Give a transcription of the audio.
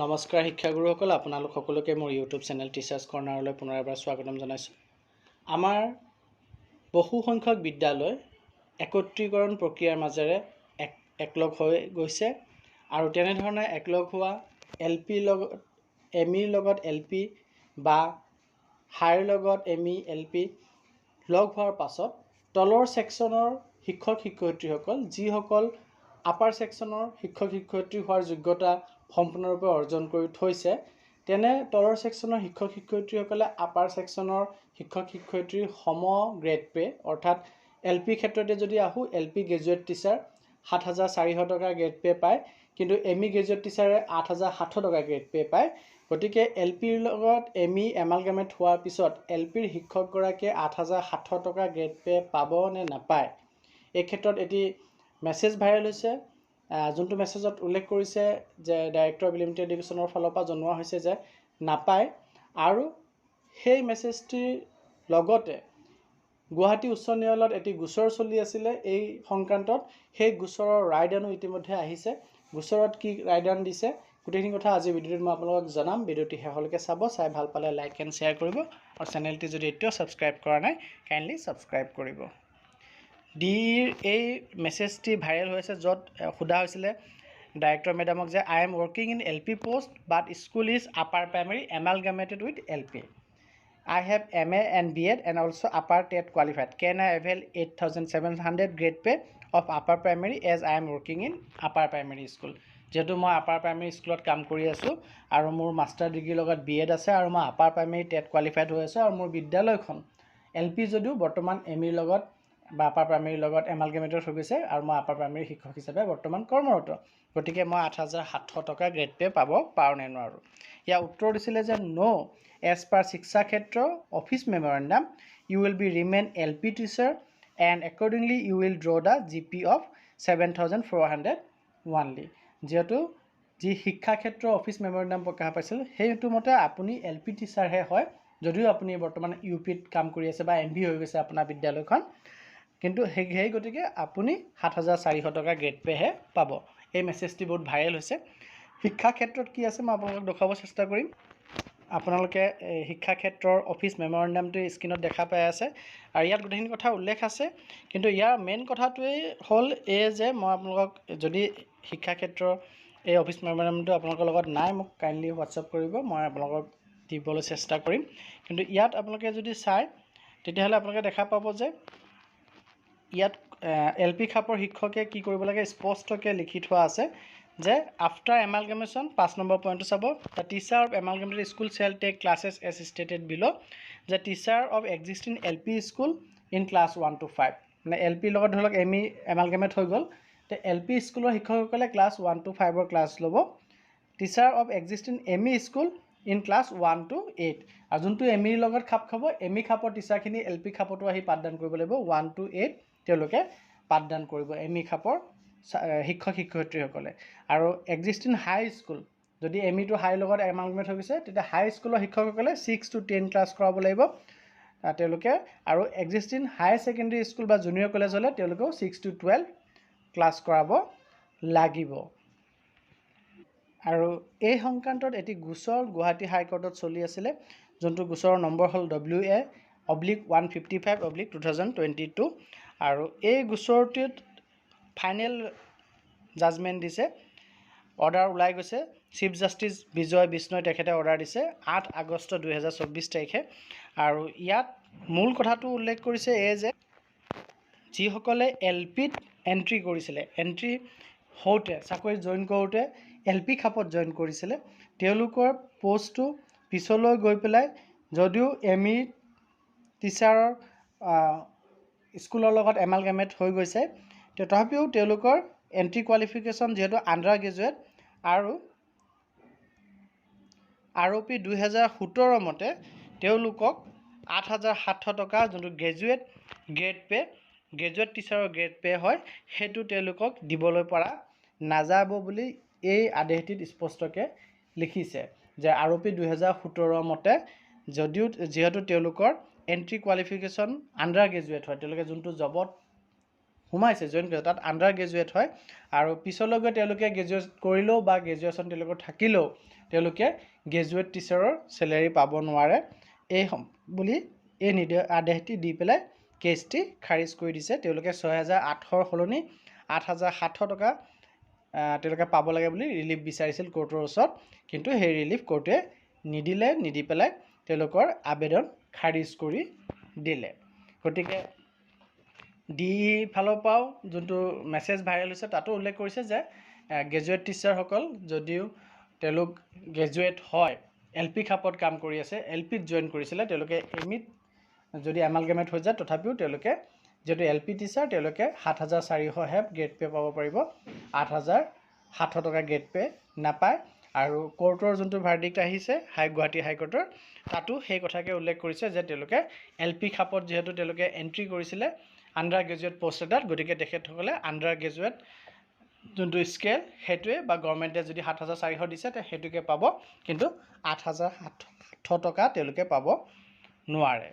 নমস্কাৰ শিক্ষাগুৰুসকল, আপোনালোক সকলোকে মোৰ ইউটিউব চেনেল টিচাৰ্ছ কৰ্ণাৰলৈ পুনৰ এবাৰ স্বাগতম জনাইছোঁ। আমাৰ বহু সংখ্যক বিদ্যালয় একত্ৰীকৰণ প্ৰক্ৰিয়াৰ মাজেৰে একলগ হৈ গৈছে আৰু তেনেধৰণে একলগ হোৱা এমিৰ লগত এলপি বা হাইৰ লগত এমই এলপি লগ হোৱাৰ পাছত তলৰ ছেকশ্যনৰ শিক্ষক শিক্ষয়িত্ৰীসকল যিসকল আপাৰ ছেকশ্যনৰ শিক্ষক শিক্ষয়িত্ৰী হোৱাৰ যোগ্যতা সম্পূৰ্ণৰূপে অৰ্জন কৰি থৈছে, তেনে তলৰ ছেকশ্যনৰ শিক্ষক শিক্ষয়িত্ৰীসকলে আপাৰ ছেকশ্যনৰ শিক্ষক শিক্ষয়িত্ৰীৰ সম গ্ৰেড পে অৰ্থাৎ এলপি ক্ষেত্ৰতে যদি আহোঁ, এলপি গ্ৰেজুৱেট টিচাৰ ৭,৪০০ টকা গ্ৰেড পে পায়, কিন্তু এমই গ্ৰেজুৱেট টিচাৰে ৮,৭০০ টকা গ্ৰেড পে পায়। গতিকে এলপিৰ লগত এমই এমালগামেট হোৱাৰ পিছত এলপিৰ শিক্ষকগৰাকীয়ে ৮,৭০০ টকা গ্ৰেড পে পাব নে নাপায়, এই ক্ষেত্ৰত এটি মেছেজ ভাইৰেল হৈছে। যোনটো মেছেজত উল্লেখ কৰিছে যে ডাইৰেক্টৰ অফ এলিমেণ্টাৰী এডুকেশ্যনৰ ফালৰ পৰা জনোৱা হৈছে যে নাপায়, আৰু সেই মেছেজটিৰ লগতে গুৱাহাটী উচ্চ ন্যায়ালয়ত এটি গোচৰ চলি আছিলে এই সংক্ৰান্তত। সেই গোচৰৰ ৰায়দানো ইতিমধ্যে আহিছে। গোচৰত কি ৰায়দান দিছে গোটেইখিনি কথা আজিৰ ভিডিঅ'টোত মই আপোনালোকক জনাম। ভিডিঅ'টি শেষলৈকে চাব, চাই ভাল পালে লাইক এণ্ড শ্বেয়াৰ কৰিব, আৰু চেনেলটি যদি এতিয়াও ছাবস্ক্ৰাইব কৰা নাই কাইণ্ডলি ছাবস্ক্ৰাইব কৰিব। এই মেছেজটি ভাইৰেল হৈছে, য'ত সোধা হৈছিলে ডাইৰেক্টৰ মেডামক যে I am working in L P post but school is upper primary amalgamated with L P. I have MA and BEd and also upper TET qualified. Can I avail 8,700 grade pay of upper primary as I am working in upper primary school? যেহেতু মই upper primary স্কুলত কাম কৰি আছোঁ আৰু মোৰ master ডিগ্ৰীৰ লগত BEd আছে আৰু মই আপাৰ প্ৰাইমেৰী টেট কোৱালিফাইড হৈ আছোঁ, আৰু মোৰ বিদ্যালয়খন LP যদিও বৰ্তমান এমিৰ লগত বা আপাৰ প্ৰাইমেৰীৰ লগত এমালগামেটেড হৈ গৈছে, আৰু মই আপাৰ প্ৰাইমেৰী শিক্ষক হিচাপে বৰ্তমান কৰ্মৰত। গতিকে মই ৮,৭০০ টকা গ্ৰেড পে পাব পাৰোঁ নে নোৱাৰোঁ। ইয়াৰ উত্তৰ দিছিলে যে ন' এজ পাৰ শিক্ষা ক্ষেত্ৰ office memorandum you will be remain LP teacher and accordingly you will draw the GP of 7,400 only. যিহেতু যি শিক্ষা ক্ষেত্ৰ অফিচ মেমৰেণ্ডাম প্ৰকাশ পাইছিল সেইটো মতে আপুনি LP টিচাৰহে হয়, যদিও আপুনি বৰ্তমান UPত কাম কৰি আছে বা MV হৈ গৈছে আপোনাৰ বিদ্যালয়খন, কিন্তু সেই গতিকে আপুনি ৭,৪০০ টকা গ্ৰেড পেহে পাব। এই মেছেজটি বহুত ভাইৰেল হৈছে। শিক্ষা ক্ষেত্ৰত কি আছে মই আপোনালোকক দেখুৱাব চেষ্টা কৰিম। আপোনালোকে শিক্ষা ক্ষেত্ৰৰ অফিচ মেমৰেণ্ডামটো স্ক্ৰীণত দেখা পাই আছে, আৰু ইয়াত গোটেইখিনি কথা উল্লেখ আছে, কিন্তু ইয়াৰ মেইন কথাটোৱেই হ'ল এই যে মই আপোনালোকক যদি শিক্ষা ক্ষেত্ৰৰ এই অফিচ মেমৰেণ্ডামটো আপোনালোকৰ লগত নাই, মোক কাইণ্ডলি হোৱাটছআপ কৰিব, মই আপোনালোকক দিবলৈ চেষ্টা কৰিম। কিন্তু ইয়াত আপোনালোকে যদি চায় তেতিয়াহ'লে আপোনালোকে দেখা পাব যে ইয়াত LP খাপৰ শিক্ষকে কি কৰিব লাগে স্পষ্টকৈ লিখি থোৱা আছে যে আফটাৰ এমালগামেশ্যন ৫ নম্বৰ পইণ্টটো চাব, the teacher of amalgamated school shall take classes as stated below' যে teacher of existing LP school in class 1 to 5। মানে LPৰ লগত ধৰি লওক এমই এমালগামেট হৈ গ'ল, তে LP স্কুলৰ শিক্ষকসকলে ক্লাছ 1 to 5ৰ ক্লাছ ল'ব। Teacher of existing ME school in class 1 to 8, আৰু যোনটো এমিৰ লগত খাপ খাব এমই খাপৰ টিচাৰখিনি LP খাপতো আহি পাঠদান কৰিব লাগিব। 1 to 8 তেওঁলোকে পাঠদান কৰিব এমই খাপৰ শিক্ষক শিক্ষয়িত্ৰীসকলে। আৰু এক্সিষ্টিং হাই স্কুল যদি এমিটো হাইৰ লগত এমালগামেট হৈ গৈছে, তেতিয়া হাই স্কুলৰ শিক্ষকসকলে 6 to 10 ক্লাছ কৰাব লাগিব তেওঁলোকে, আৰু এক্সিষ্টিং হাই ছেকেণ্ডেৰী স্কুল বা জুনিয়ৰ কলেজ হ'লে তেওঁলোকেও 6 to 12 ক্লাছ কৰাব লাগিব। আৰু এই সংক্ৰান্তত এটি গোচৰ গুৱাহাটী হাইকোৰ্টত চলি আছিলে, যোনটো গোচৰৰ নম্বৰ হ'ল WA/155/2022, আৰু এই গোচৰটোত ফাইনেল জাজমেণ্ট দিছে, অৰ্ডাৰ ওলাই গৈছে। চিফ জাষ্টিচ বিজয় বিষ্ণই তেখেতে অৰ্ডাৰ দিছে 8 আগষ্ট 2024 তাৰিখে, আৰু ইয়াত মূল কথাটো উল্লেখ কৰিছে এই যে যিসকলে LPত এণ্ট্ৰি কৰিছিলে, এণ্ট্ৰি হওঁতে চাকৰিত জইন কৰোঁতে LP খাপত জইন কৰিছিলে, তেওঁলোকৰ পষ্টটো পিছলৈ গৈ পেলাই যদিও এমই টিচাৰৰ স্কুলৰ লগত এমালগামেট হৈ গৈছে, তথাপিও তেওঁলোকৰ এণ্ট্ৰি কোৱালিফিকেশ্যন যিহেতু আণ্ডাৰ গ্ৰেজুৱেট, আৰু ROP 2017 মতে তেওঁলোকক 8,700 টকা যোনটো গ্ৰেজুৱেট গ্ৰেড পে, গ্ৰেজুৱেট টিচাৰৰ গ্ৰেড পে হয়, সেইটো তেওঁলোকক দিবলৈ পৰা নাযাব বুলি এই আদেশটিত স্পষ্টকৈ লিখিছে যে ROP 2017 মতে যিহেতু তেওঁলোকৰ এণ্ট্ৰি কোৱালিফিকেশ্যন আণ্ডাৰ গ্ৰেজুৱেট হয়, তেওঁলোকে যোনটো জবত সোমাইছে জইন কৰিছে তাত আণ্ডাৰ গ্ৰেজুৱেট হয় আৰু পিছলৈকে তেওঁলোকে গ্ৰেজুৱেট কৰিলেও বা গ্ৰেজুৱেশ্যন তেওঁলোকৰ থাকিলেও তেওঁলোকে গ্ৰেজুৱেট টিচাৰৰ চেলেৰি পাব নোৱাৰে এই বুলি এই আদেশটি দি পেলাই কেছটি খাৰিজ কৰি দিছে তেওঁলোকে 6,800 সলনি 8,700 টকা তেওঁলোকে পাব লাগে বুলি ৰিলিফ বিচাৰিছিল কোৰ্টৰ ওচৰত কিন্তু সেই ৰিলিফ কোৰ্টে নিদিলে নিদি পেলাই তেওঁলোকৰ আবেদন খাৰিজ কৰি দিলে গতিকে ডি ফালৰ পৰাও যোনটো মেছেজ ভাইৰেল হৈছে তাতো উল্লেখ কৰিছে যে গ্ৰেজুৱেট টিচাৰসকল যদিও তেওঁলোক গ্ৰেজুৱেট হয় LP খাপত কাম কৰি আছে LPত জইন কৰিছিলে তেওঁলোকে এমিত যদি এমালগেমেট হৈ যায় তথাপিও তেওঁলোকে যেটো LP টিচাৰ তেওঁলোকে 7,400 হে গ্ৰেড পে পাব পাৰিব 8,700 টকা গ্ৰেড পে নাপায় আৰু কোৰ্টৰ যোনটো ভাৰ্ডিক্ট আহিছে গুৱাহাটী হাইকোৰ্টৰ তাতো সেই কথাকে উল্লেখ কৰিছে যে তেওঁলোকে LP খাপত যেহেতু তেওঁলোকে এন্ট্ৰি কৰিছিলে আণ্ডাৰ গ্ৰেজুৱেট পোষ্ট এটাত গতিকে তেখেতসকলে আণ্ডাৰ গ্ৰেজুৱেট যোনটো স্কেল সেইটোৱে বা গভৰ্ণমেণ্টে যদি 7,400 দিছে তে সেইটোকে পাব কিন্তু 8,700 টকা তেওঁলোকে পাব নোৱাৰে